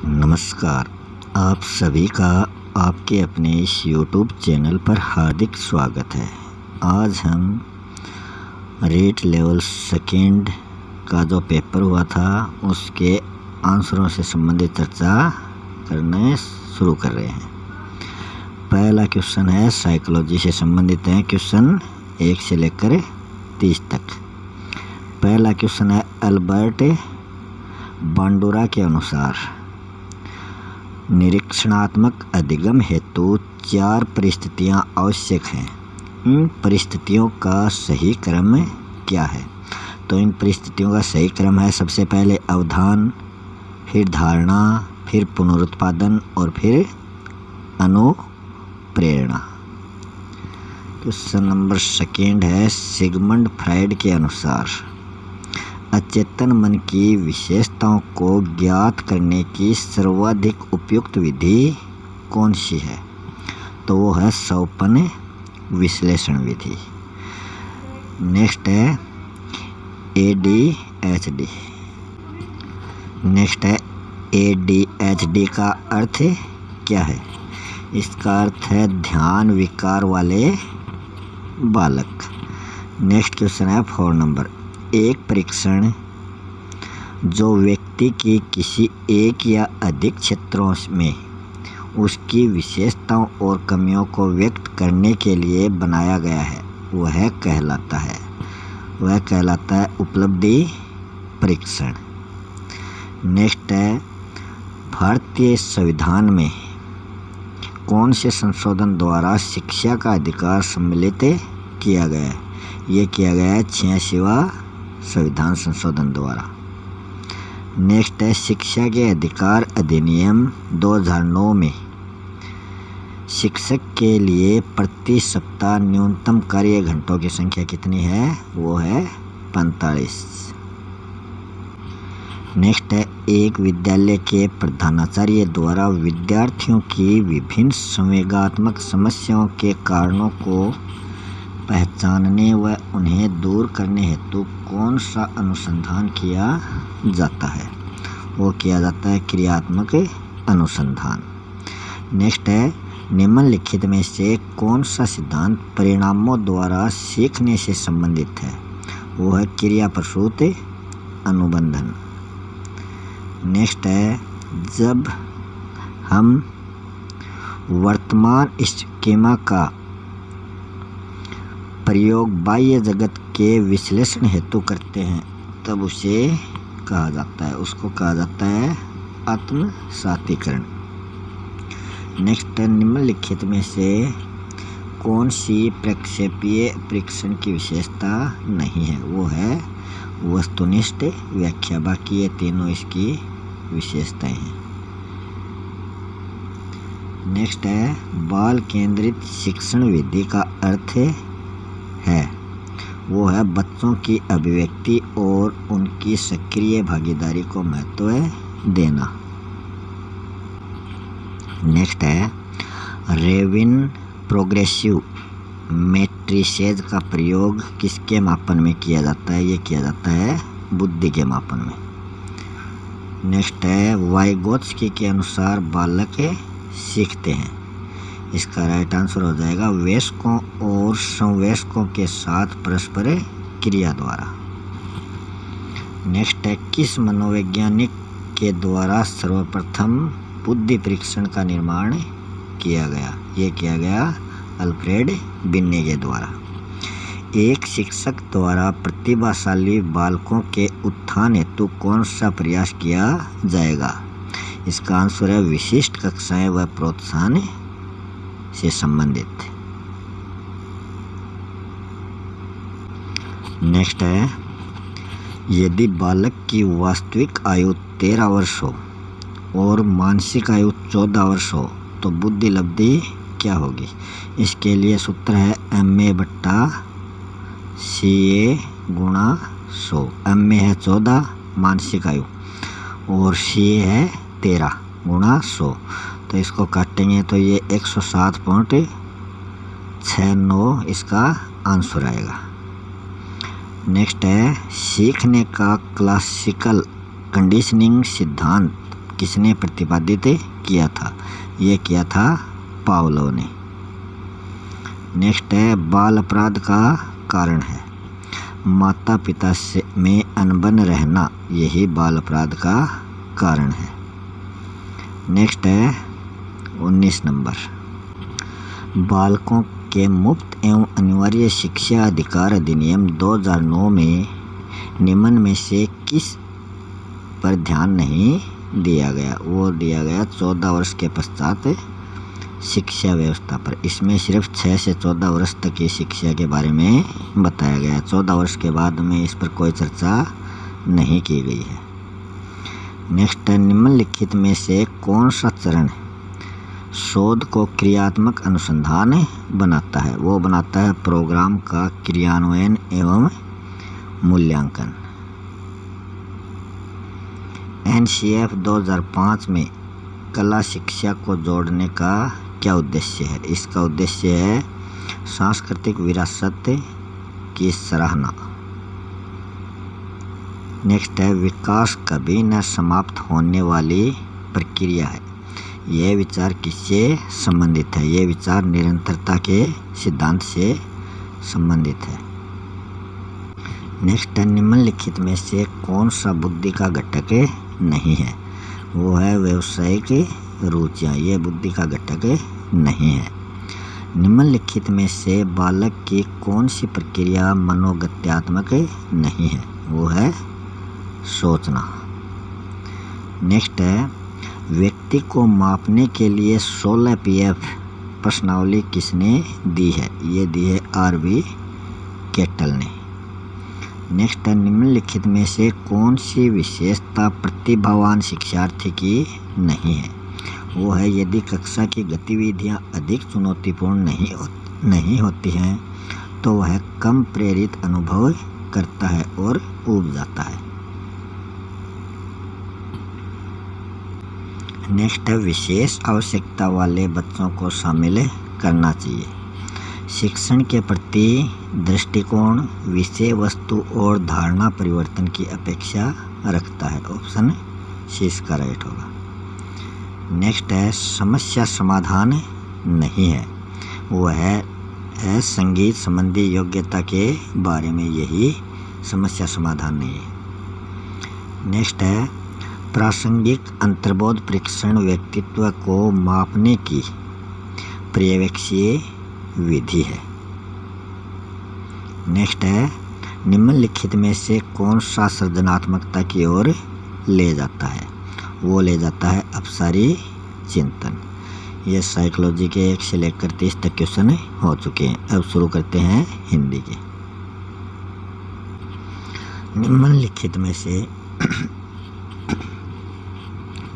नमस्कार, आप सभी का आपके अपने इस YouTube चैनल पर हार्दिक स्वागत है। आज हम रीट लेवल सेकेंड का जो पेपर हुआ था उसके आंसरों से संबंधित चर्चा करने शुरू कर रहे हैं। पहला क्वेश्चन है साइकोलॉजी से संबंधित है, क्वेश्चन 1 से लेकर 30 तक। पहला क्वेश्चन है अल्बर्ट बांडुरा के अनुसार निरीक्षणात्मक अधिगम हेतु 4 परिस्थितियां आवश्यक हैं। इन परिस्थितियों का सही क्रम क्या है? तो इन परिस्थितियों का सही क्रम है सबसे पहले अवधान, फिर धारणा, फिर पुनरुत्पादन और फिर अनुप्रेरणा। क्वेश्चन नंबर 2 है सिगमंड फ्राइड के अनुसार अचेतन मन की विशेषताओं को ज्ञात करने की सर्वाधिक उपयुक्त विधि कौन सी है? तो वो है सोपान विश्लेषण विधि। नेक्स्ट है ADHD। नेक्स्ट है ADHD का अर्थ क्या है? इसका अर्थ है ध्यान विकार वाले बालक। नेक्स्ट क्वेश्चन है 4 नंबर। एक परीक्षण जो व्यक्ति की किसी एक या अधिक क्षेत्रों में उसकी विशेषताओं और कमियों को व्यक्त करने के लिए बनाया गया है वह कहलाता है उपलब्धि परीक्षण। नेक्स्ट है भारतीय संविधान में कौन से संशोधन द्वारा शिक्षा का अधिकार सम्मिलित किया गया है? ये किया गया है 86वां संविधान संशोधन द्वारा। नेक्स्ट है शिक्षा के अधिकार अधिनियम 2009 में शिक्षक के लिए प्रति सप्ताह न्यूनतम कार्य घंटों की संख्या कितनी है? वो है 45। नेक्स्ट है एक विद्यालय के प्रधानाचार्य द्वारा विद्यार्थियों की विभिन्न संवेगात्मक समस्याओं के कारणों को पहचानने व उन्हें दूर करने हेतु कौन सा अनुसंधान किया जाता है? वो किया जाता है क्रियात्मक अनुसंधान। नेक्स्ट है निम्नलिखित में से कौन सा सिद्धांत परिणामों द्वारा सीखने से संबंधित है? वो है क्रिया प्रसूत अनुबंधन। नेक्स्ट है जब हम वर्तमान स्कीमा का प्रयोग बाह्य जगत के विश्लेषण हेतु करते हैं तब उसको कहा जाता है आत्मसातीकरण। नेक्स्ट निम्नलिखित में से कौन सी प्रक्षेपीय परीक्षण की विशेषता नहीं है? वो है वस्तुनिष्ठ व्याख्या। बाकी ये तीनों इसकी विशेषताएं हैं। नेक्स्ट है बाल केंद्रित शिक्षण विधि का अर्थ है वो है बच्चों की अभिव्यक्ति और उनकी सक्रिय भागीदारी को महत्व देना। नेक्स्ट है रेविन प्रोग्रेसिव मैट्रिसेज का प्रयोग किसके मापन में किया जाता है? ये किया जाता है बुद्धि के मापन में। नेक्स्ट है वाइगोत्स्की के अनुसार बालक सीखते हैं। इसका राइट आंसर हो जाएगा वयस्कों और समवयस्कों के साथ परस्पर क्रिया द्वारा। नेक्स्ट है किस मनोवैज्ञानिक के द्वारा सर्वप्रथम बुद्धि परीक्षण का निर्माण किया गया? ये किया गया अल्फ्रेड बिन्ने के द्वारा। एक शिक्षक द्वारा प्रतिभाशाली बालकों के उत्थान हेतु कौन सा प्रयास किया जाएगा? इसका आंसर है विशिष्ट कक्षाएं व प्रोत्साहन से संबंधित। नेक्स्ट है यदि बालक की वास्तविक आयु 13 वर्ष हो और मानसिक आयु 14 वर्ष हो तो बुद्धि लब्धि क्या होगी? इसके लिए सूत्र है MA/CA × 100। MA है 14 मानसिक आयु और CA है 13 × 100। तो इसको काटेंगे तो ये 107.69 इसका आंसर आएगा। नेक्स्ट है सीखने का क्लासिकल कंडीशनिंग सिद्धांत किसने प्रतिपादित किया था? ये किया था पावलोव ने। नेक्स्ट है बाल अपराध का कारण है। माता पिता से में अनबन रहना, यही बाल अपराध का कारण है। नेक्स्ट है 19 नंबर, बालकों के मुफ्त एवं अनिवार्य शिक्षा अधिकार अधिनियम 2009 में निम्न में से किस पर ध्यान नहीं दिया गया? वो दिया गया 14 वर्ष के पश्चात शिक्षा व्यवस्था पर। इसमें सिर्फ 6 से 14 वर्ष तक की शिक्षा के बारे में बताया गया। 14 वर्ष के बाद में इस पर कोई चर्चा नहीं की गई है। नेक्स्ट है निम्नलिखित में से कौन सा चरण शोध को क्रियात्मक अनुसंधान बनाता है? वो बनाता है प्रोग्राम का क्रियान्वयन एवं मूल्यांकन। NCF 2005 में कला शिक्षा को जोड़ने का क्या उद्देश्य है? इसका उद्देश्य है सांस्कृतिक विरासत की सराहना। नेक्स्ट है विकास कभी न समाप्त होने वाली प्रक्रिया है। यह विचार किससे संबंधित है? यह विचार निरंतरता के सिद्धांत से संबंधित है। नेक्स्ट है निम्नलिखित में से कौन सा बुद्धि का घटक नहीं है? वो है व्यावसायिक रुचियाँ, ये बुद्धि का घटक नहीं है। निम्नलिखित में से बालक की कौन सी प्रक्रिया मनोगत्यात्मक नहीं है? वो है सोचना। नेक्स्ट है व्यक्ति को मापने के लिए 16 PF प्रश्नावली किसने दी है? ये दी है RB केटल ने। नेक्स्ट है निम्नलिखित में से कौन सी विशेषता प्रतिभावान शिक्षार्थी की नहीं है? वो है यदि कक्षा की गतिविधियां अधिक चुनौतीपूर्ण नहीं होती हैं तो वह कम प्रेरित अनुभव करता है और ऊब जाता है। नेक्स्ट है विशेष आवश्यकता वाले बच्चों को शामिल करना चाहिए। शिक्षण के प्रति दृष्टिकोण विषय वस्तु और धारणा परिवर्तन की अपेक्षा रखता है। ऑप्शन सी इसका राइट होगा। नेक्स्ट है समस्या समाधान नहीं है। वह है संगीत संबंधी योग्यता के बारे में, यही समस्या समाधान नहीं है। नेक्स्ट है प्रासंगिक अंतर्बोध परीक्षण व्यक्तित्व को मापने की पर्यवेक्षीय विधि है। नेक्स्ट है निम्नलिखित में से कौन सा सृजनात्मकता की ओर ले जाता है? वो ले जाता है अपसारी चिंतन। ये साइकोलॉजी के 1 से लेकर 30 तक क्वेश्चन हो चुके हैं। अब शुरू करते हैं हिंदी के। निम्नलिखित में से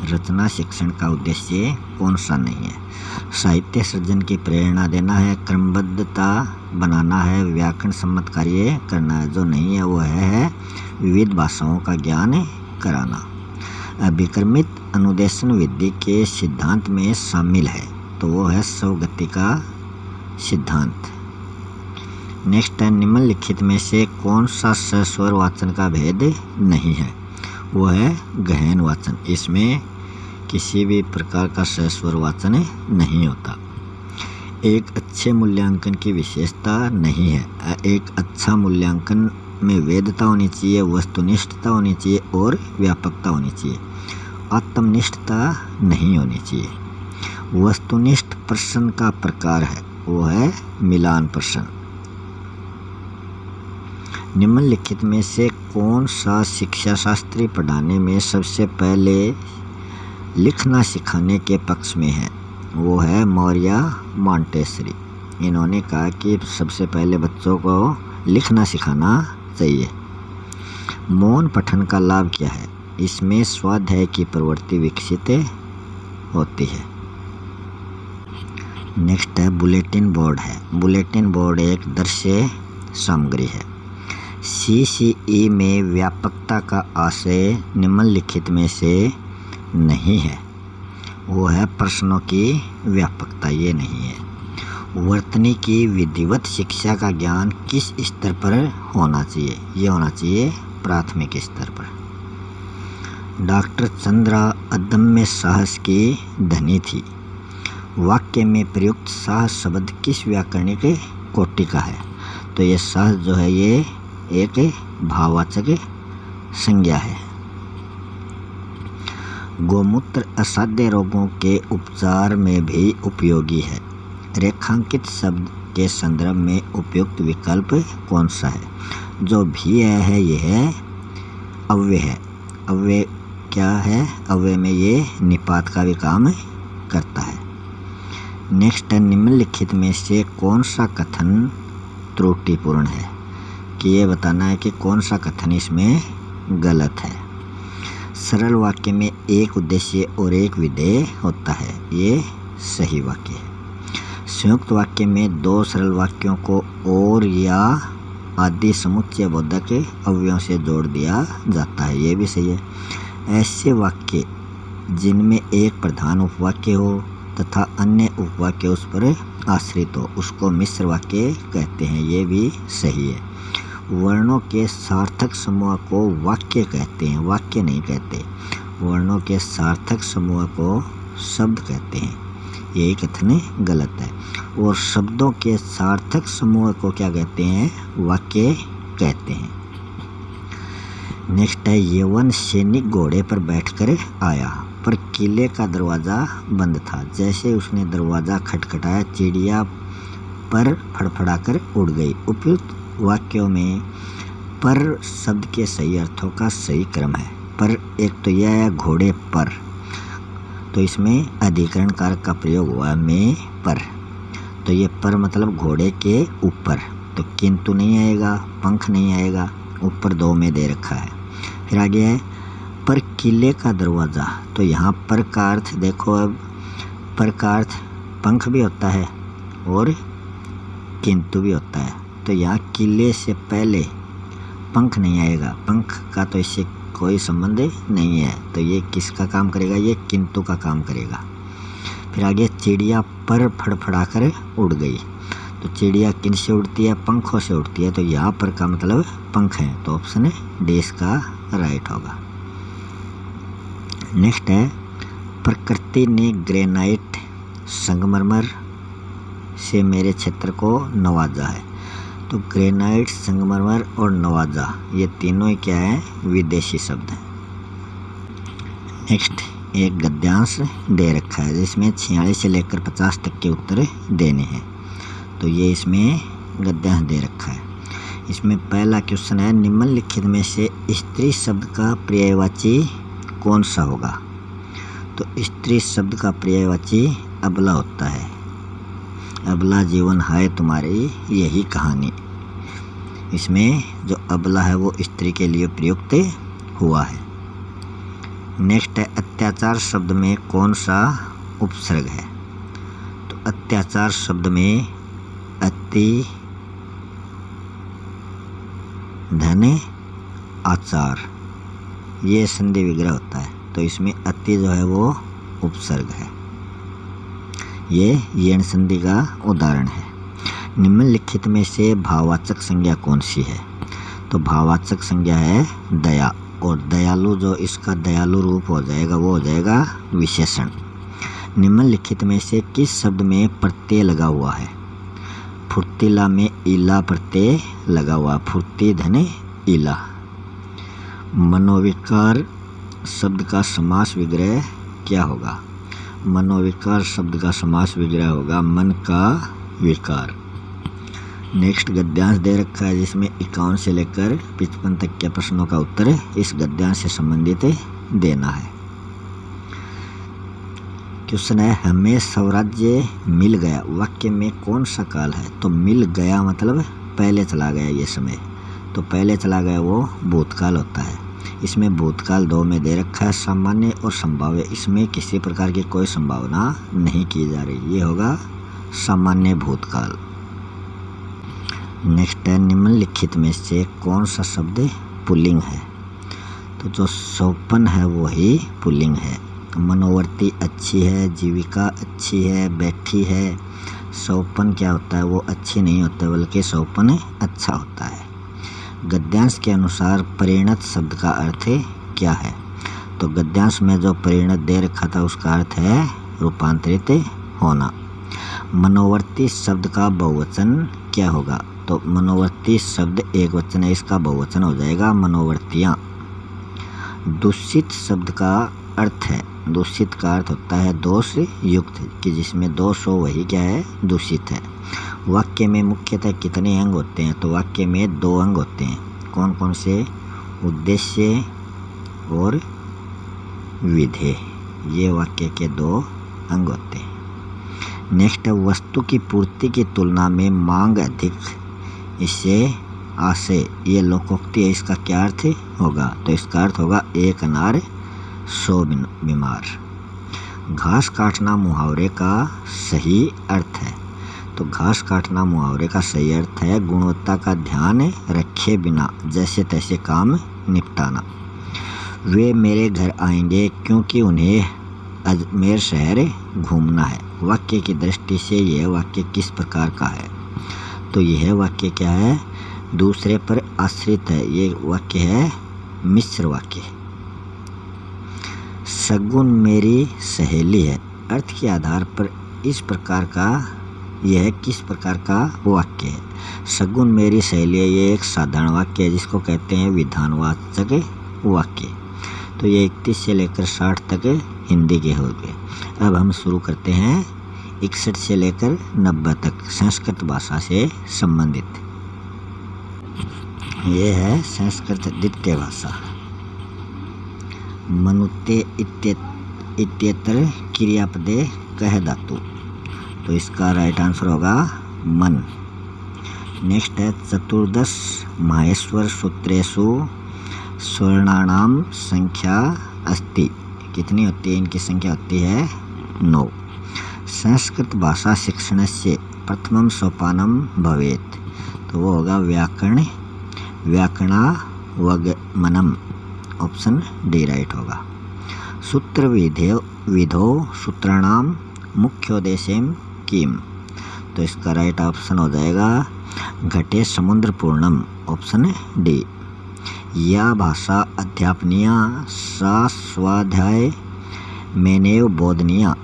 रचना शिक्षण का उद्देश्य कौन सा नहीं है? साहित्य सृजन की प्रेरणा देना है, क्रमबद्धता बनाना है, व्याकरण सम्मत कार्य करना है। जो नहीं है वो है विविध भाषाओं का ज्ञान कराना। अभिक्रमित अनुदेशन विधि के सिद्धांत में शामिल है तो वो है स्वगति का सिद्धांत। नेक्स्ट है निम्नलिखित में से कौन सा सस्वर वाचन का भेद नहीं है? वो है गहन वाचन। इसमें किसी भी प्रकार का सस्वर वाचन नहीं होता। एक अच्छे मूल्यांकन की विशेषता नहीं है। एक अच्छा मूल्यांकन में वेधता होनी चाहिए, वस्तुनिष्ठता होनी चाहिए और व्यापकता होनी चाहिए। आत्मनिष्ठता नहीं होनी चाहिए। वस्तुनिष्ठ प्रश्न का प्रकार है वो है मिलान प्रश्न। निम्नलिखित में से कौन सा शिक्षा शास्त्री पढ़ाने में सबसे पहले लिखना सिखाने के पक्ष में है? वो है मौर्य मॉन्टेसरी। इन्होंने कहा कि सबसे पहले बच्चों को लिखना सिखाना चाहिए। मौन पठन का लाभ क्या है? इसमें स्वाध्याय की प्रवृत्ति विकसित होती है। नेक्स्ट है बुलेटिन बोर्ड है। बुलेटिन बोर्ड एक दृश्य सामग्री है। CCE में व्यापकता का आशय निम्नलिखित में से नहीं है। वो है प्रश्नों की व्यापकता, ये नहीं है। वर्तनी की विधिवत शिक्षा का ज्ञान किस स्तर पर होना चाहिए? ये होना चाहिए प्राथमिक स्तर पर। डॉक्टर चंद्रा अदम्य साहस की धनी थी। वाक्य में प्रयुक्त साहस शब्द किस व्याकरणिक कोटि का है? तो ये साहस जो है ये एक भाववाचक संज्ञा है। गोमूत्र असाध्य रोगों के उपचार में भी उपयोगी है। रेखांकित शब्द के संदर्भ में उपयुक्त विकल्प कौन सा है? जो भी है यह अव्यय है। अव्यय क्या है? अव्यय में ये निपात का भी काम करता है। नेक्स्ट है, निम्नलिखित में से कौन सा कथन त्रुटिपूर्ण है? कि ये बताना है कि कौन सा कथन इसमें गलत है। सरल वाक्य में एक उद्देश्य और एक विधेय होता है, ये सही वाक्य है। संयुक्त वाक्य में दो सरल वाक्यों को और या आदि समुच्चय बोधक अवयवों से जोड़ दिया जाता है, ये भी सही है। ऐसे वाक्य जिनमें एक प्रधान उपवाक्य हो तथा अन्य उपवाक्य उस पर आश्रित हो उसको मिश्र वाक्य कहते हैं, ये भी सही है। वर्णों के सार्थक समूह को वाक्य कहते हैं, वाक्य नहीं कहते। वर्णों के सार्थक समूह को शब्द कहते हैं, यही कथन गलत है। और शब्दों के सार्थक समूह को क्या कहते हैं? वाक्य कहते हैं। नेक्स्ट है, यवन सैनिक घोड़े पर बैठकर आया पर किले का दरवाज़ा बंद था। जैसे उसने दरवाज़ा खटखटाया चिड़िया पर फड़फड़ाकर उड़ गई। उपयुक्त वाक्यों में पर शब्द के सही अर्थों का सही क्रम है। पर एक तो यह है घोड़े पर, तो इसमें अधिकरण कारक का प्रयोग हुआ में पर, तो ये पर मतलब घोड़े के ऊपर, तो किंतु नहीं आएगा, पंख नहीं आएगा, ऊपर दो में दे रखा है। फिर आगे है पर किले का दरवाज़ा, तो यहाँ पर का अर्थ देखो, अब पर का अर्थ पंख भी होता है और किंतु भी होता है। तो यहाँ किले से पहले पंख नहीं आएगा, पंख का तो इससे कोई संबंध नहीं है, तो ये किसका काम करेगा? ये किंतु का काम करेगा। फिर आगे चिड़िया पर फड़फड़ाकर उड़ गई, तो चिड़िया किन से उड़ती है? पंखों से उड़ती है, तो यहाँ पर का मतलब पंख है, तो ऑप्शन डी इसका राइट होगा। नेक्स्ट है, प्रकृति ने ग्रेनाइट संगमरमर से मेरे क्षेत्र को नवाजा है। तो ग्रेनाइट, संगमरमर और नवाजा ये तीनों क्या है? विदेशी शब्द हैं। नेक्स्ट एक गद्यांश दे रखा है जिसमें 46 से लेकर 50 तक के उत्तर देने हैं, तो ये इसमें गद्यांश दे रखा है। इसमें पहला क्वेश्चन है, निम्नलिखित में से स्त्री शब्द का पर्यायवाची कौन सा होगा? तो स्त्री शब्द का पर्यायवाची अबला होता है। अबला जीवन है तुम्हारी, यही कहानी। इसमें जो अबला है वो स्त्री के लिए प्रयुक्त हुआ है। नेक्स्ट है, अत्याचार शब्द में कौन सा उपसर्ग है? तो अत्याचार शब्द में अति धन आचार ये संधि विग्रह होता है, तो इसमें अति जो है वो उपसर्ग है, ये यण संधि का उदाहरण है। निम्नलिखित में से भाववाचक संज्ञा कौन सी है? तो भाववाचक संज्ञा है दया, और दयालु जो इसका दयालु रूप हो जाएगा वो हो जाएगा विशेषण। निम्नलिखित में से किस शब्द में प्रत्यय लगा हुआ है? फुर्तीला में इला प्रत्यय लगा हुआ, फुर्ती धन इला। मनोविकार शब्द का समास विग्रह क्या होगा? मनोविकार शब्द का समास विग्रह होगा मन का विकार। नेक्स्ट गद्यांश दे रखा है जिसमें 51 से लेकर 55 तक के प्रश्नों का उत्तर इस गद्यांश से संबंधित देना है। क्वेश्चन है, हमें स्वराज्य मिल गया वाक्य में कौन सा काल है? तो मिल गया मतलब पहले चला गया ये समय, तो पहले चला गया वो भूतकाल होता है। इसमें भूतकाल दो में दे रखा है, सामान्य और संभाव्य। इसमें किसी प्रकार की कोई संभावना नहीं की जा रही, ये होगा सामान्य भूतकाल। नेक्स्ट है, निम्नलिखित में से कौन सा शब्द पुल्लिंग है? तो जो सोपन है वही पुल्लिंग है। मनोवर्ती अच्छी है, जीविका अच्छी है, बैठी है। सोपन क्या होता है? वो अच्छी नहीं होता बल्कि सोपन अच्छा होता है। गद्यांश के अनुसार परिणत शब्द का अर्थ क्या है? तो गद्यांश में जो परिणत दे रखा था उसका अर्थ है रूपांतरित होना। मनोवर्ती शब्द का बहुवचन क्या होगा? तो मनोवर्ती शब्द एक वचन है, इसका बहुवचन हो जाएगा मनोवर्तियाँ। दूषित शब्द का अर्थ है, दूषित का अर्थ होता है दोष युक्त, कि जिसमें दोष हो वही क्या है? दूषित है। वाक्य में मुख्यतः कितने अंग होते हैं? तो वाक्य में 2 अंग होते हैं। कौन कौन से? उद्देश्य और विधेय, ये वाक्य के 2 अंग होते हैं। नेक्स्ट है वस्तु की पूर्ति की तुलना में मांग अधिक, इससे आशय, ये लोकोक्ति है, इसका क्या अर्थ होगा? तो इसका अर्थ होगा एक अनार 100 बीमार। घास काटना मुहावरे का सही अर्थ है। तो घास काटना मुहावरे का सही अर्थ है गुणवत्ता का ध्यान रखे बिना जैसे तैसे काम निपटाना। वे मेरे घर आएंगे क्योंकि उन्हें अजमेर शहर घूमना है। वाक्य की दृष्टि से यह वाक्य किस प्रकार का है? तो यह वाक्य क्या है? दूसरे पर आश्रित है। ये वाक्य है मिश्र वाक्य। शगुन मेरी सहेली है, अर्थ के आधार पर इस प्रकार का यह किस प्रकार का वाक्य है? शगुन मेरी सहेली है, ये एक साधारण वाक्य है जिसको कहते हैं विधानवाचक वाक्य। तो ये 31 से लेकर 60 तक हिंदी के हो गए। अब हम शुरू करते हैं 61 से लेकर 90 तक संस्कृत भाषा से संबंधित। ये है संस्कृत द्वितीय भाषा। मनुते इत्येतर क्रियापदे कह धातु, तो इसका राइट आंसर होगा मन। नेक्स्ट है चतुर्दश माहेश्वर सूत्रेषु स्वर्णानाम संख्या अस्ति, कितनी होती है? इनकी संख्या होती है 9। संस्कृत भाषा शिक्षणस्य प्रथमं सोपानं भवेत्, तो वो होगा व्याकरणावगमनम, ऑप्शन डी राइट होगा। सूत्र विधो सूत्राणाम मुख्योद्देश्यम किम, तो इसका राइट ऑप्शन हो जाएगा घटे समुद्र पूर्णम, ऑप्शन डी। या भाषा अध्यापनीया सा स्वाध्याय मेनेव बोधनीया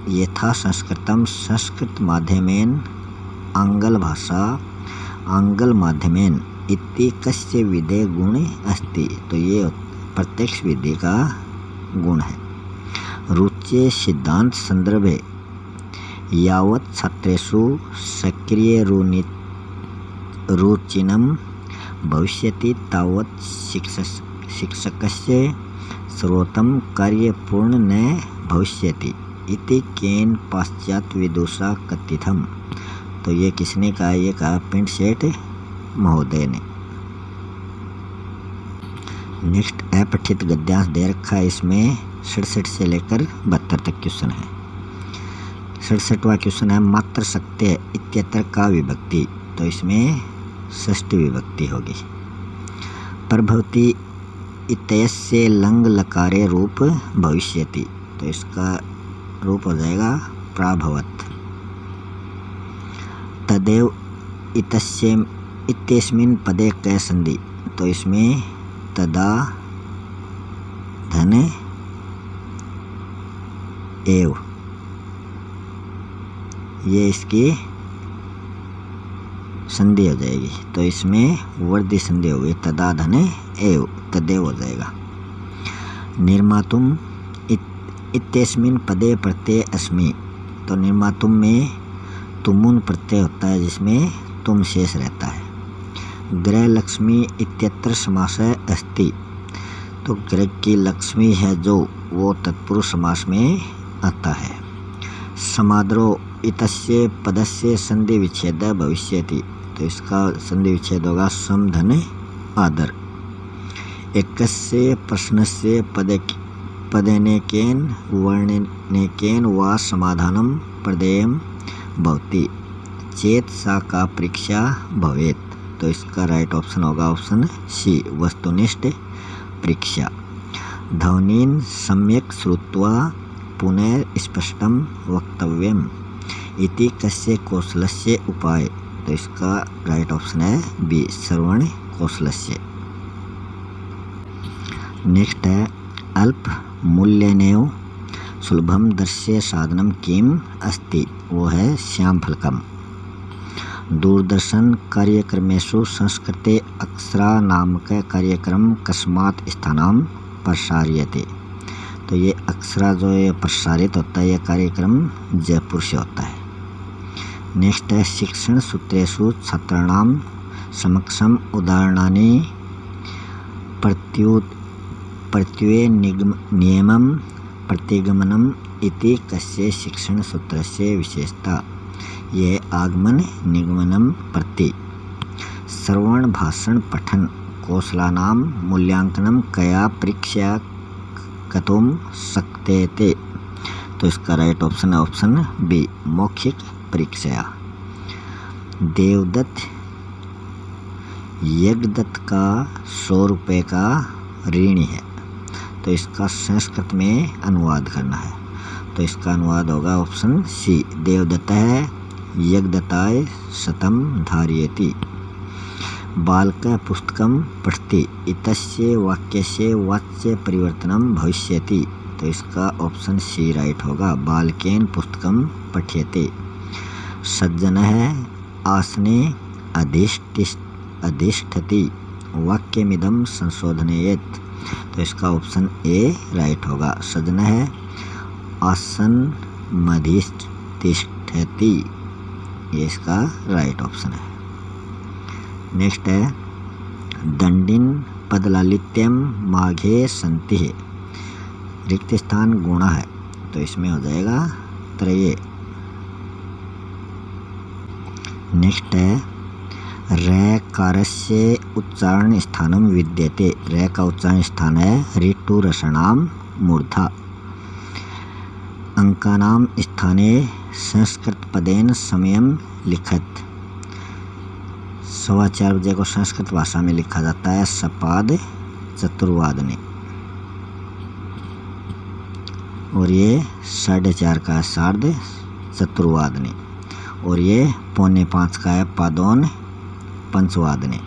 यथा संस्कृतम संस्कृत माध्यमेन आंग्ल भाषा आंग्ल माध्यमेन इति कस्य विधे गुण अस्ति, तो ये प्रत्यक्ष विधि का गुण है। रुचे सिद्धांत संदर्भे यावत् छात्रेषु सक्रिय रुचिनं भविष्यति तावत् शिक्षकस्य सर्वोत्तम कार्य पूर्ण न भविष्यति इति केन पाश्चात्य विदुषा कथितम्, तो ये किसने कहा? ये कहा पिंड सेठ महोदय ने। नेक्स्ट अपठित गद्यांश दे रखा है, इसमें 67 से लेकर 72 तक क्वेश्चन है। 67वां क्वेश्चन है मात्र सत्य इत्यत्र का विभक्ति, तो इसमें षष्ठी विभक्ति होगी। प्रभवती इत्यस्य लंग लकारे रूप भविष्यति, तो इसका रूप हो जाएगा प्राभवत। तदेव इत्यस्मिन् पदे क संधि, तो इसमें तदा धन एव, ये इसकी संधि हो जाएगी, तो इसमें वर्धी संधि होगी, तदा धन एव, तदेव हो जाएगा। निर्मातुम इत्यस्मिन् पदे प्रत्यय अस्मि, तो निर्मातुम में तुमुन प्रत्यय होता है जिसमें तुम शेष रहता है। गृह लक्ष्मी इत्यत्र समास अस्ति, तो गृह की लक्ष्मी है जो, वो तत्पुरुष समास में आता है। समाद्रो इतस्य पदस्य संधि विच्छेद भविष्यति, तो इसका संधि विच्छेद होगा सम धन आदर। एकस्य प्रश्नस्य पदेनेकेन वर्णनेकेन वा समाधानं प्रदेयं भवति चेत सा का परीक्षा भवेत्, तो इसका राइट ऑप्शन होगा ऑप्शन सी वस्तुनिष्ठ परीक्षा। ध्वनिन सम्यक श्रुत्वा पुनः स्पष्टं वक्तव्यम इति कस्य कौशलस्य उपाय, तो इसका राइट ऑप्शन है बी श्रवण कौशलस्य। नेक्स्ट है अल्प मूल्यनेव सुलभम दृश्य साधनम किम अस्ति, वो है श्यामफलकम। दूरदर्शन कार्यक्रमेषु संस्कृते अक्षरा नामक कार्यक्रम कस्मात् स्थानां प्रसार्यते। तो ये अक्षरा जो ये प्रसारित होता है, ये कार्यक्रम जयपुर से होता है। नेक्स्ट है शिक्षण सूत्रेषु छात्राणां समक्षम उदाहरणानि प्रत्युये नियमं प्रतिगमनम इति कस्य शिक्षण सूत्रस्य विशेषता। ये आगमन निगमनम प्रति श्रवण भाषण पठन कौशलानां मूल्यांकनम कया परीक्षा कतुम सकते थे। तो इसका राइट ऑप्शन है ऑप्शन बी, मौखिक परीक्षा। देवदत्त यज्ञदत्त का 100 रुपये का ऋणी है। तो इसका संस्कृत में अनुवाद करना है। तो इसका अनुवाद होगा ऑप्शन सी, देवदत्त है यज्ञदत्ताय शतम धारयति। बालक पुस्तकम पठति इतस्य वाक्यस्य वाच्य परिवर्तनम भविष्यति। तो इसका ऑप्शन सी राइट होगा, बालकेन पुस्तकम पठ्यते। सज्जनः आसने अधिष्ठति वाक्यमिदं संशोधनेयेत्। तो इसका ऑप्शन ए राइट होगा, सज्जनः आसनमधिष्ठति, ये इसका राइट ऑप्शन है। नेक्स्ट है दंडिन पदलालित्यम माघे संति, रिक्त स्थान गुणा है। तो इसमें हो जाएगा त्रये। नेक्स्ट है रैकारस्य उच्चारण स्थानम विद्यते। रै का उच्चारण स्थान है ऋतु रसणाम मूर्धा। अंकानाम स्थाने संस्कृत पदेन समयम लिखत। 4:15 बजे को संस्कृत भाषा में लिखा जाता है सपाद चतुर्वादने, और ये 4:30 का है सार्ध चतुर्वादने, और ये 4:45 का है पादोन पंचवादने।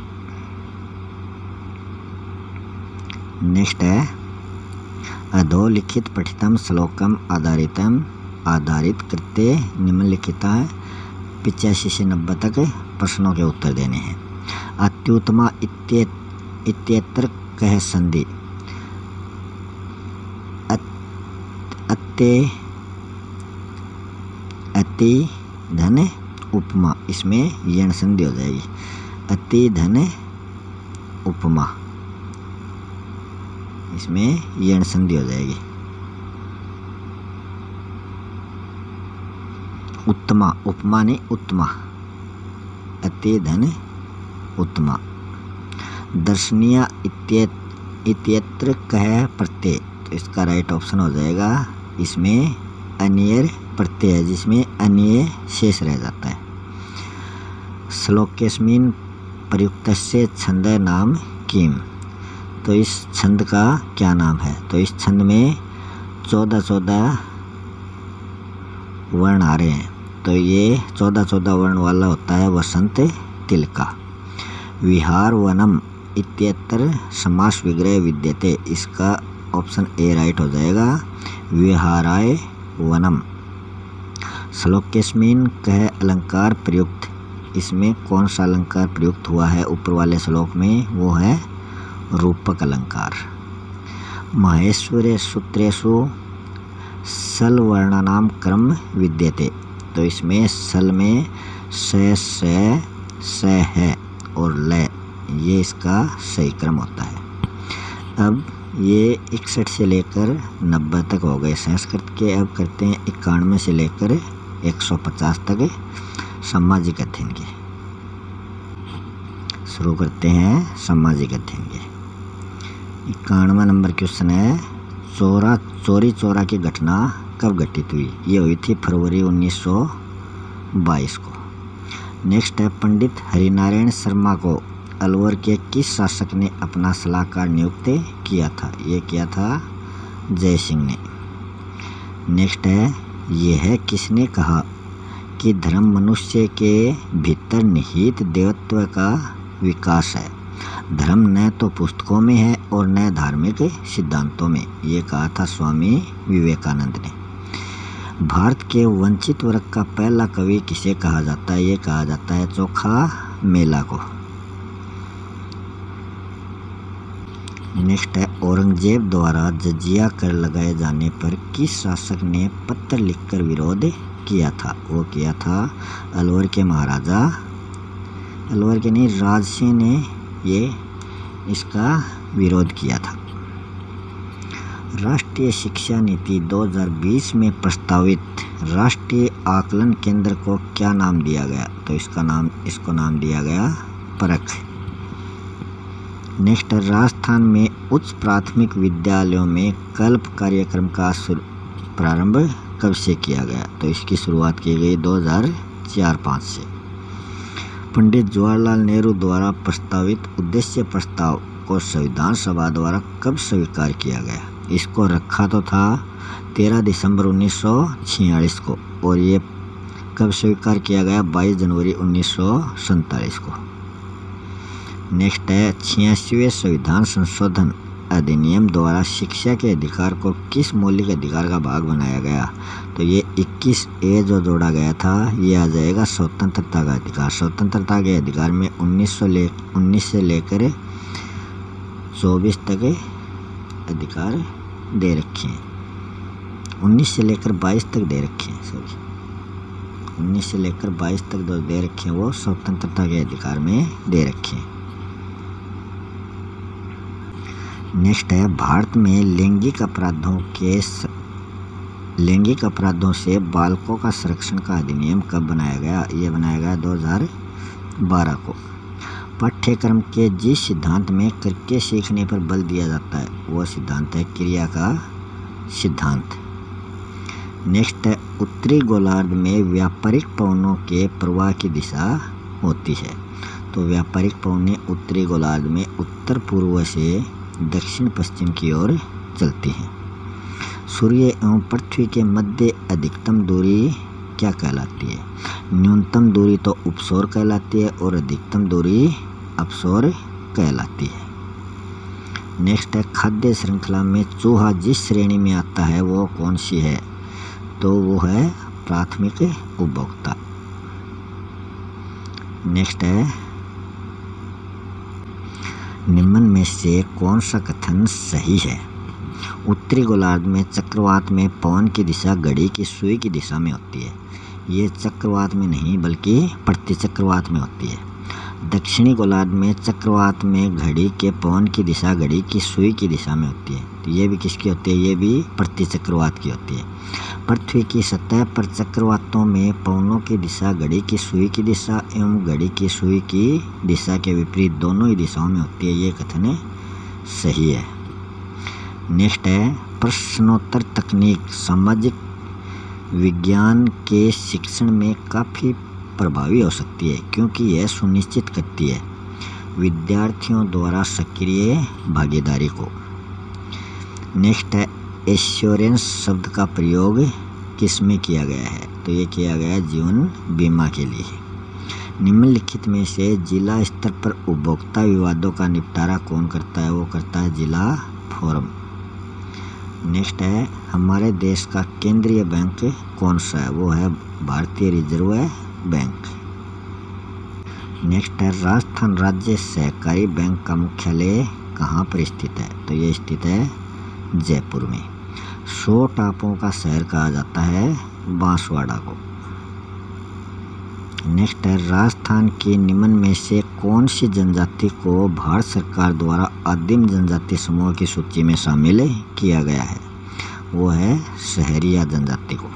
नेक्स्ट है अधोलिखित पठितम श्लोकम आधारित कृत्य निम्नलिखिता है 85 से 90 तक प्रश्नों के उत्तर देने हैं। अत्युत्तमा इत्यत्र कह संधि। अति धन उपमा, इसमें यण संधि हो जाएगी। अति धन उपमा, इसमें यण संधि हो जाएगी। उत्तमा, उपमा नहीं उत्तमा, अति धन उत्तमा। दर्शनीय इत्यत्र कह प्रत्यय। तो इसका राइट ऑप्शन हो जाएगा, इसमें अन्यर प्रत्यय है जिसमें अन्य शेष रह जाता है। श्लोकेस्मिन् प्रयुक्तस्य छंद नाम किम। तो इस छंद का क्या नाम है। तो इस छंद में 14 वर्ण आ रहे हैं। तो ये 14 वर्ण वाला होता है वसंत तिलका। विहार वनम इत्यत्र समास विग्रह विद्यते। इसका ऑप्शन ए राइट हो जाएगा, विहाराय वनम। श्लोकेस्मिन् कह अलंकार प्रयुक्त। इसमें कौन सा अलंकार प्रयुक्त हुआ है ऊपर वाले श्लोक में, वो है रूपक अलंकार। माहेश्वरे सूत्रेषु सल वर्णानाम क्रम विद्यते। तो इसमें सल में स है और ल, ये इसका सही क्रम होता है। अब ये 61 से लेकर 90 तक हो गए संस्कृत के। अब करते हैं 91 से लेकर 150 तक सामाजिक अध्ययन के। शुरू करते हैं सामाजिक अध्ययन के। 91 नंबर क्वेश्चन है, चोरी चोरा की घटना कब घटित हुई। ये हुई थी फरवरी 1922 को। नेक्स्ट है पंडित हरिनारायण शर्मा को अलवर के किस शासक ने अपना सलाहकार नियुक्त किया था। ये किया था जय सिंह ने। नेक्स्ट है, यह है किसने कहा कि धर्म मनुष्य के भीतर निहित देवत्व का विकास है। धर्म न तो पुस्तकों में है और न धार्मिक सिद्धांतों में, ये कहा था स्वामी विवेकानंद ने। भारत के वंचित वर्ग का पहला कवि किसे कहा जाता है? ये कहा जाता है चोखा मेला को। नेक्स्ट है, औरंगजेब द्वारा जजिया कर लगाए जाने पर किस शासक ने पत्र लिखकर विरोध किया था? वो किया था अलवर के महाराजा, अलवर के नहीं, राजसिंह ने ये इसका विरोध किया था। राष्ट्रीय शिक्षा नीति 2020 में प्रस्तावित राष्ट्रीय आकलन केंद्र को क्या नाम दिया गया? तो इसको नाम दिया गया परख। नेक्स्ट, राजस्थान में उच्च प्राथमिक विद्यालयों में कल्प कार्यक्रम का प्रारंभ कब से किया गया? तो इसकी शुरुआत की गई 2004-05 से। पंडित जवाहरलाल नेहरू द्वारा प्रस्तावित उद्देश्य प्रस्ताव को संविधान सभा द्वारा कब स्वीकार किया गया? इसको रखा तो था 13 दिसंबर 1946 को, और ये कब स्वीकार किया गया? 22 जनवरी 1947 को। नेक्स्ट है, 86वें संविधान संशोधन अधिनियम द्वारा शिक्षा के अधिकार को किस मौलिक अधिकार का भाग बनाया गया? तो ये 21A जो जोड़ा गया था, ये आ जाएगा स्वतंत्रता का अधिकार। स्वतंत्रता के अधिकार में 19 से लेकर 24 तक अधिकार दे रखे हैं। 19 से लेकर 22 तक दे रखे हैं, सॉरी 19 से लेकर 22 तक जो दे रखे हैं वो स्वतंत्रता के अधिकार में दे रखे हैं। नेक्स्ट है, भारत में लैंगिक अपराधों से बालकों का संरक्षण का अधिनियम कब बनाया गया? ये बनाया गया 2012 को। पाठ्यक्रम के जिस सिद्धांत में करके सीखने पर बल दिया जाता है वो सिद्धांत है क्रिया का सिद्धांत। नेक्स्ट है, उत्तरी गोलार्ध में व्यापारिक पवनों के प्रवाह की दिशा होती है। तो व्यापारिक पवनें उत्तरी गोलार्ध में उत्तर पूर्व से दक्षिण पश्चिम की ओर चलती हैं। सूर्य एवं पृथ्वी के मध्य अधिकतम दूरी क्या कहलाती है? न्यूनतम दूरी तो उपसौर कहलाती है और अधिकतम दूरी अपसौर कहलाती है। नेक्स्ट है, खाद्य श्रृंखला में चूहा जिस श्रेणी में आता है वो कौन सी है? तो वो है प्राथमिक उपभोक्ता। नेक्स्ट है, निम्न में से कौन सा कथन सही है? उत्तरी गोलार्ध में चक्रवात में पवन की दिशा घड़ी की सुई की दिशा में होती है। ये चक्रवात में नहीं बल्कि प्रतिचक्रवात में होती है। दक्षिणी गोलार्ध में चक्रवात में घड़ी के पवन की दिशा घड़ी की सुई की दिशा में होती है। तो ये भी किसकी होती है? ये भी प्रतिचक्रवात की होती है। पृथ्वी की सतह पर चक्रवातों में पवनों की दिशा घड़ी की सुई की दिशा एवं घड़ी की सुई की दिशा के विपरीत दोनों ही दिशाओं में होती है। ये कथन सही है। नेक्स्ट है, प्रश्नोत्तर तकनीक सामाजिक विज्ञान के शिक्षण में काफ़ी प्रभावी हो सकती है क्योंकि यह सुनिश्चित करती है विद्यार्थियों द्वारा सक्रिय भागीदारी को। नेक्स्ट है, एश्योरेंस शब्द का प्रयोग किस में किया गया है? तो ये किया गया है जीवन बीमा के लिए। निम्नलिखित में से जिला स्तर पर उपभोक्ता विवादों का निपटारा कौन करता है? वो करता है जिला फोरम। नेक्स्ट है, हमारे देश का केंद्रीय बैंक कौन सा है? वो है भारतीय रिजर्व बैंक। नेक्स्ट है, राजस्थान राज्य सहकारी बैंक का मुख्यालय कहाँ पर स्थित है? तो ये स्थित है जयपुर में। 100 टापुओं का शहर कहा जाता है बांसवाड़ा को। नेक्स्ट है, राजस्थान की निम्न में से कौन सी जनजाति को भारत सरकार द्वारा आदिम जनजाति समूह की सूची में शामिल किया गया है? वो है सहरिया जनजाति को।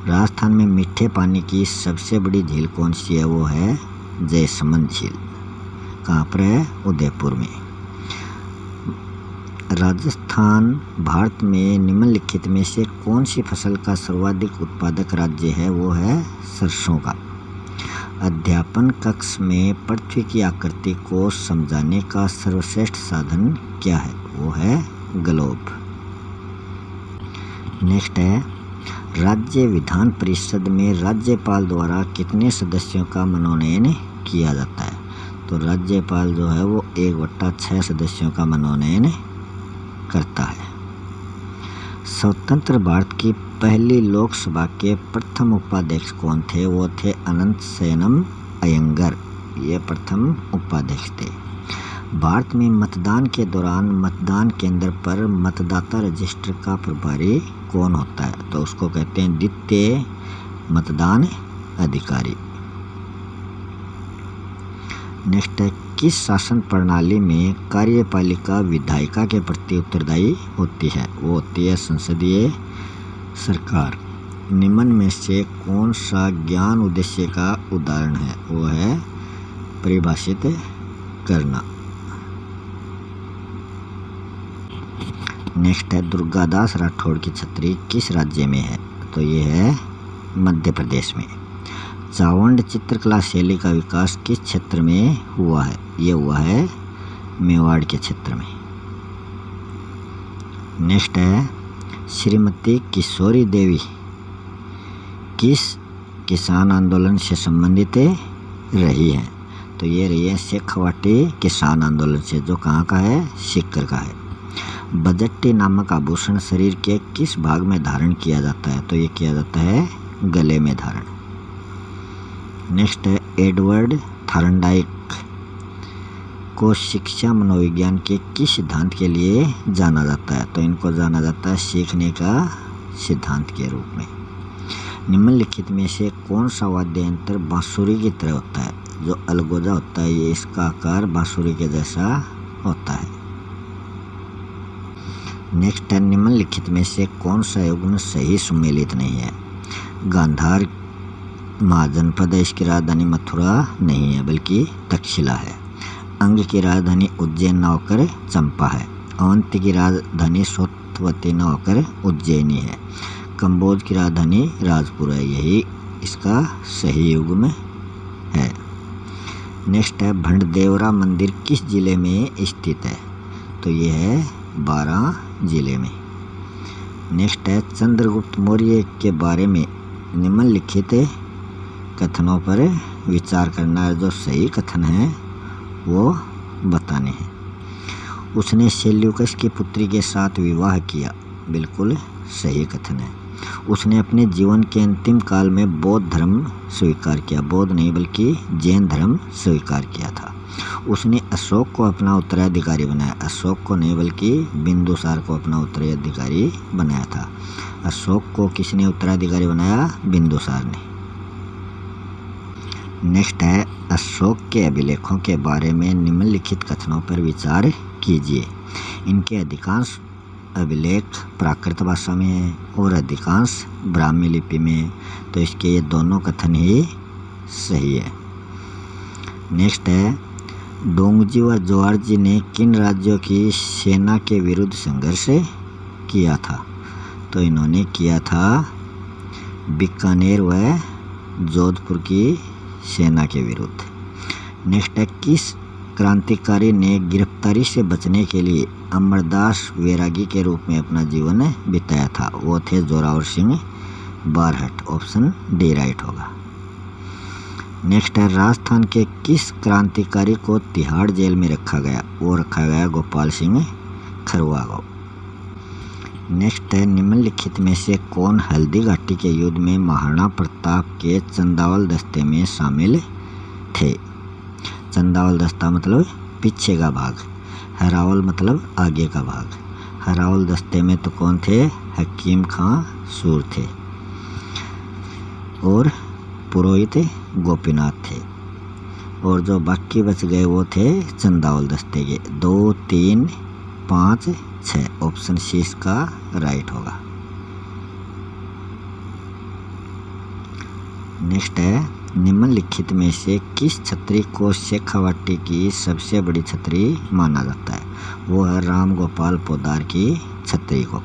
राजस्थान में मीठे पानी की सबसे बड़ी झील कौन सी है? वो है जयसमंद झील। कहाँ पर है? उदयपुर में। राजस्थान भारत में निम्नलिखित में से कौन सी फसल का सर्वाधिक उत्पादक राज्य है? वो है सरसों का। अध्यापन कक्ष में पृथ्वी की आकृति को समझाने का सर्वश्रेष्ठ साधन क्या है? वो है ग्लोब। नेक्स्ट है, राज्य विधान परिषद में राज्यपाल द्वारा कितने सदस्यों का मनोनयन किया जाता है? तो राज्यपाल जो है वो 1/6 सदस्यों का मनोनयन करता है। स्वतंत्र भारत की पहली लोकसभा के प्रथम उपाध्यक्ष कौन थे? वो थे अनंत शयनम अयंगर, ये प्रथम उपाध्यक्ष थे। भारत में मतदान के दौरान मतदान केंद्र पर मतदाता रजिस्टर का प्रभारी कौन होता है? तो उसको कहते हैं द्वितीय मतदान अधिकारी। नेक्स्ट है, किस शासन प्रणाली में कार्यपालिका विधायिका के प्रति उत्तरदायी होती है? वो होती है संसदीय सरकार। निम्न में से कौन सा ज्ञान उद्देश्य का उदाहरण है? वो है परिभाषित करना। नेक्स्ट है, दुर्गादास राठौड़ की छतरी किस राज्य में है? तो ये है मध्य प्रदेश में। चावंड चित्रकला शैली का विकास किस क्षेत्र में हुआ है? ये हुआ है मेवाड़ के क्षेत्र में। नेक्स्ट है, श्रीमती किशोरी देवी किस किसान आंदोलन से संबंधित रही है? तो ये रही है शेखावाटी किसान आंदोलन से, जो कहाँ का है? सीकर का है। बजट्टी नामक आभूषण शरीर के किस भाग में धारण किया जाता है? तो ये किया जाता है गले में धारण। नेक्स्ट है, एडवर्ड थॉर्नडाइक को शिक्षा मनोविज्ञान के किस सिद्धांत के लिए जाना जाता है? तो इनको जाना जाता है सीखने का सिद्धांत के रूप में। निम्नलिखित में से कौन सा वाद्य यंत्र बांसुरी की तरह होता है? जो अलगोजा होता है, ये इसका आकार बांसुरी के जैसा होता है। नेक्स्ट है, निम्नलिखित में से कौन सा युग्म सही सुमेलित नहीं है? गांधार महाजनपद है, इसकी राजधानी मथुरा नहीं है बल्कि तक्षशिला है। अंग की राजधानी उज्जैन न होकर चंपा है। अवंती की राजधानी सोतवती न होकर उज्जैनी है। कंबोज की राजधानी राजपुर है, यही इसका सही युग्म है। नेक्स्ट है, भंडदेवरा मंदिर किस जिले में स्थित है? तो ये है बारां जिले में। नेक्स्ट है, चंद्रगुप्त मौर्य के बारे में निम्नलिखित कथनों पर विचार करना है। जो सही कथन है वो बताने हैं। उसने सेल्यूकस की पुत्री के साथ विवाह किया, बिल्कुल सही कथन है। उसने अपने जीवन के अंतिम काल में बौद्ध धर्म स्वीकार किया, बौद्ध नहीं बल्कि जैन धर्म स्वीकार किया था। उसने अशोक को अपना उत्तराधिकारी बनाया, अशोक को नहीं बल्कि बिंदुसार को अपना उत्तराधिकारी बनाया था। अशोक को किसने उत्तराधिकारी बनाया? बिंदुसार ने। नेक्स्ट है, अशोक के अभिलेखों के बारे में निम्नलिखित कथनों पर विचार कीजिए। इनके अधिकांश अभिलेख प्राकृत भाषा में है और अधिकांश ब्राह्मी लिपि में है, तो इसके ये दोनों कथन ही सही है। नेक्स्ट है, डोंगजी व जॉर्जी ने किन राज्यों की सेना के विरुद्ध संघर्ष किया था? तो इन्होंने किया था बीकानेर व जोधपुर की सेना के विरुद्ध। नेक्स्ट है, किस क्रांतिकारी ने गिरफ्तारी से बचने के लिए अमरदास वैरागी के रूप में अपना जीवन बिताया था? वो थे Zorawar Singh Barhat, option D right होगा। नेक्स्ट है, राजस्थान के किस क्रांतिकारी को तिहाड़ जेल में रखा गया? वो रखा गया गोपाल सिंह खरवा को। नेक्स्ट है, निम्नलिखित में से कौन हल्दी घाटी के युद्ध में महाराणा प्रताप के चंदावल दस्ते में शामिल थे? चंदावल दस्ता मतलब पीछे का भाग, हरावल मतलब आगे का भाग। हरावल दस्ते में तो कौन थे? हकीम खां सूर थे और पुरोहित गोपीनाथ थे, और जो बाकी बच गए वो थे चंदावल दस्ते के। 2, 3, 5, 6, ऑप्शन सी इसका राइट होगा। नेक्स्ट है, निम्नलिखित में से किस छतरी को शेखावाटी की सबसे बड़ी छतरी माना जाता है? वो है राम गोपाल पोदार की छतरी को।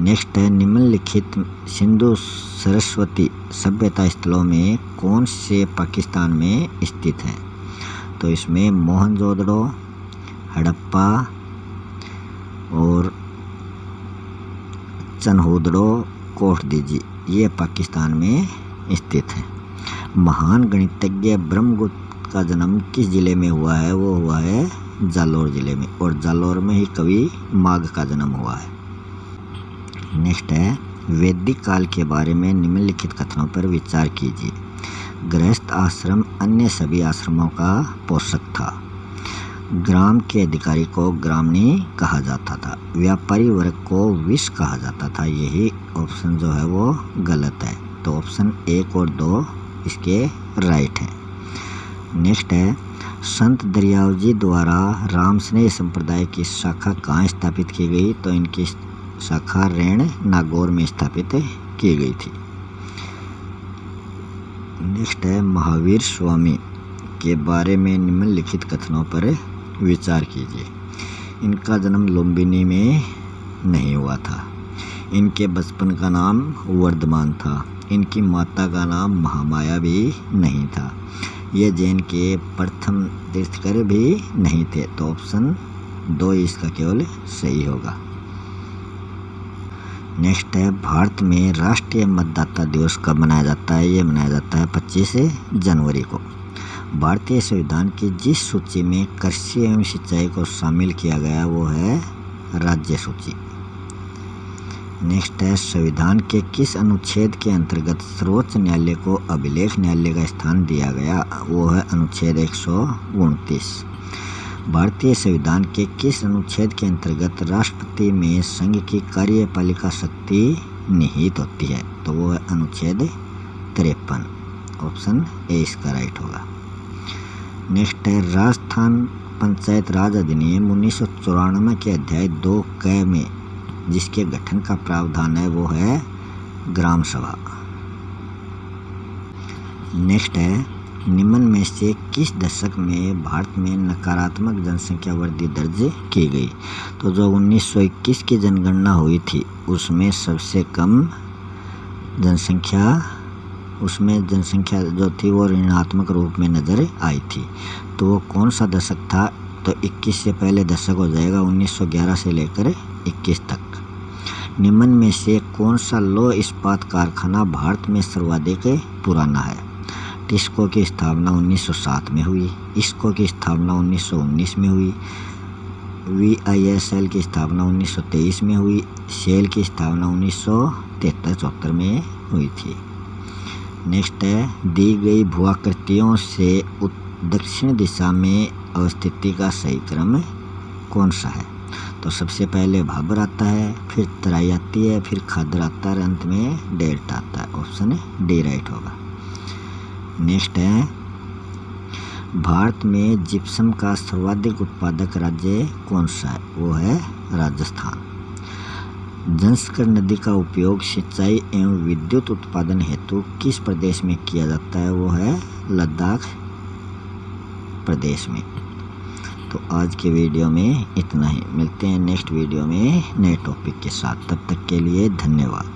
नेक्स्ट है, निम्नलिखित सिंधु सरस्वती सभ्यता स्थलों में कौन से पाकिस्तान में स्थित हैं? तो इसमें मोहनजोदड़ो, हड़प्पा और चनहूदड़ो, कोटदीजी, ये पाकिस्तान में स्थित है। महान गणितज्ञ ब्रह्मगुप्त का जन्म किस जिले में हुआ है? वो हुआ है जालोर जिले में, और जालोर में ही कवि माघ का जन्म हुआ है। नेक्स्ट है, वैदिक काल के बारे में निम्नलिखित कथनों पर विचार कीजिए। गृहस्थ आश्रम अन्य सभी आश्रमों का पोषक था। ग्राम के अधिकारी को ग्रामणी कहा जाता था। व्यापारी वर्ग को विष कहा जाता था। यही ऑप्शन जो है वो गलत है, तो ऑप्शन 1 और 2 इसके राइट है। नेक्स्ट है, संत दरियावजी द्वारा रामस्नेह संप्रदाय की शाखा कहाँ स्थापित की गई? तो इनकी शाखा रेण नागौर में स्थापित की गई थी। नेक्स्ट है, महावीर स्वामी के बारे में निम्नलिखित कथनों पर विचार कीजिए। इनका जन्म लुम्बिनी में नहीं हुआ था। इनके बचपन का नाम वर्धमान था। इनकी माता का नाम महामाया भी नहीं था। ये जैन के प्रथम तीर्थंकर भी नहीं थे, तो ऑप्शन 2 इसका केवल सही होगा। नेक्स्ट है, भारत में राष्ट्रीय मतदाता दिवस कब मनाया जाता है? ये मनाया जाता है 25 जनवरी को। भारतीय संविधान की जिस सूची में कृषि एवं सिंचाई को शामिल किया गया वो है राज्य सूची। नेक्स्ट है, संविधान के किस अनुच्छेद के अंतर्गत सर्वोच्च न्यायालय को अभिलेख न्यायालय का स्थान दिया गया? वो है अनुच्छेद 129। भारतीय संविधान के किस अनुच्छेद के अंतर्गत राष्ट्रपति में संघ की कार्यपालिका शक्ति निहित होती है? तो वो है अनुच्छेद 53। ऑप्शन ए इसका राइट होगा। नेक्स्ट है, राजस्थान पंचायत राज अधिनियम 1994 के अध्याय 2 क में जिसके गठन का प्रावधान है वो है ग्राम सभा। नेक्स्ट है, निम्न में से किस दशक में भारत में नकारात्मक जनसंख्या वृद्धि दर्ज की गई? तो जो 1921 की जनगणना हुई थी उसमें सबसे कम जनसंख्या, उसमें जनसंख्या जो थी वो ऋणात्मक रूप में नज़र आई थी। तो वो कौन सा दशक था? तो 21 से पहले दशक हो जाएगा 1911 से लेकर 21 तक। निम्न में से कौन सा लौह इस्पात कारखाना भारत में सर्वाधिक पुराना है? टिस्को की स्थापना 1907 में हुई। इसको की स्थापना 1919 में हुई। VISL की स्थापना 1923 में हुई। सेल की स्थापना 1973-74 में हुई थी। नेक्स्ट है, दी गई भूआकृतियों से दक्षिण दिशा में अवस्थिति का सही क्रम कौन सा है? तो सबसे पहले भाबर आता है, फिर तराई आती है, फिर खादर आता है, अंत में डेल्टा आता है। ऑप्शन डी राइट होगा। नेक्स्ट है, भारत में जिप्सम का सर्वाधिक उत्पादक राज्य कौन सा है? वो है राजस्थान। जंस्कर नदी का उपयोग सिंचाई एवं विद्युत उत्पादन हेतु किस प्रदेश में किया जाता है? वो है लद्दाख प्रदेश में। तो आज के वीडियो में इतना ही। मिलते हैं नेक्स्ट वीडियो में नए टॉपिक के साथ। तब तक के लिए धन्यवाद।